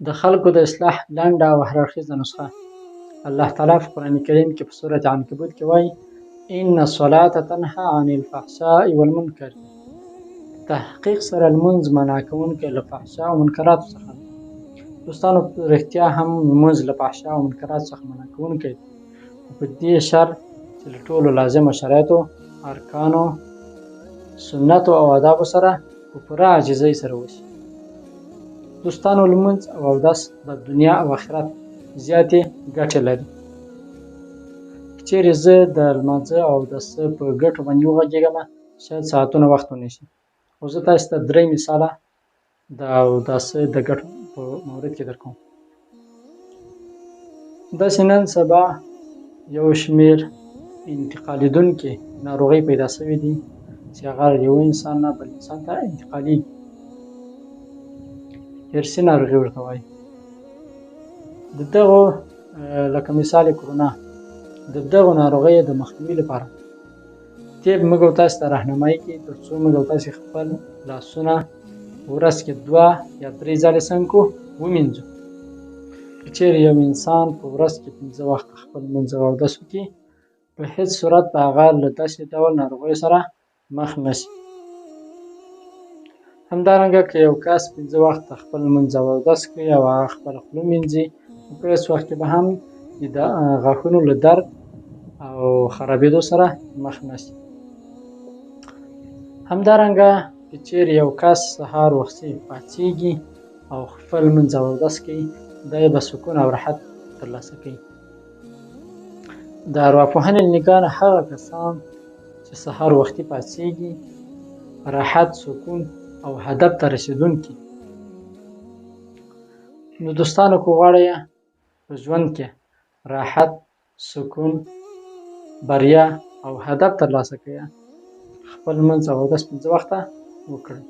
د خلکو د اصلاح لنډه او هر اړخیزه نسخه. الله تعالی په قرآن کریم کې په سورة عنکبوت کې وایي ان الصلاة تنهى عن الفحشاء والمنکر. تحقیق سره لمونځ منع کوونکی له فحشا او منکراتو څخه. دوستانو رښتیا هم لمونځ له فحشا او منکراتو څخه منع کوونکی دی، په دې شرط چې له ټولو لازمو شرایطو، ارکانو، سنتو او آدابو سره په پوره عاجزۍ سره وشي. دوستانو لمونځ او اودس د دنیا او آخرت زیاتې ګټې لري. که چیرې زه د لمانځه او اودس په ګټو باندې وغږېږم شاید ساعتونه وخت ونیسي، خو زه تاسو ته 3 مثاله د اودس د ګټو په مورد کې درکوم. داسې نن سبا یو شمېر انتقالېدونکې ناروغۍ پیدا شوي دي چې هغه له یوه انسان نه بل انسان ته انتقالېږي. ارثي ناروغي ورته وایي. د دغو لکه مثال کرونا، د دغو ناروغیو د مخنیوي لپاره طب موږ او تاسو ته راهنمایي کوي تر څو موږ او تاسې خپل لاسونه ورځ کې 2 یا 3 ځلې څنګ کو ومینځو. که چیرې یو انسان په ورځ کې 5 وخته خپل لمونځ او اودس وکړي په هېڅ صورت به هغه له داسې ډول ناروغیو سره مخ نه شي. همدارنګه که یو کس 5 وخته خپل لمونځ او اودس کوي او هغه خپله خوله مینځي په هېڅ وخت کې به هم د غاښونو له درد او خرابېدو سره مخ نه شي. همدارنګه که چیرې یو کس سهار وختي پاڅېږي او خپل لمونځ او اودس کوي دا یې به سکون او راحت ترلاسه کوي. د ارواپوهنې له نګاه نه هغه کسان چې سهار وختي پاڅېږي راحت، سکون او هدف ته رسېدونکي. نو دوستانو که غواړئ په ژوند کې راحت، سکون، بریا او هدف ترلاسه کړئ خپل لمونځ او اودس 5 وخته وکړئ.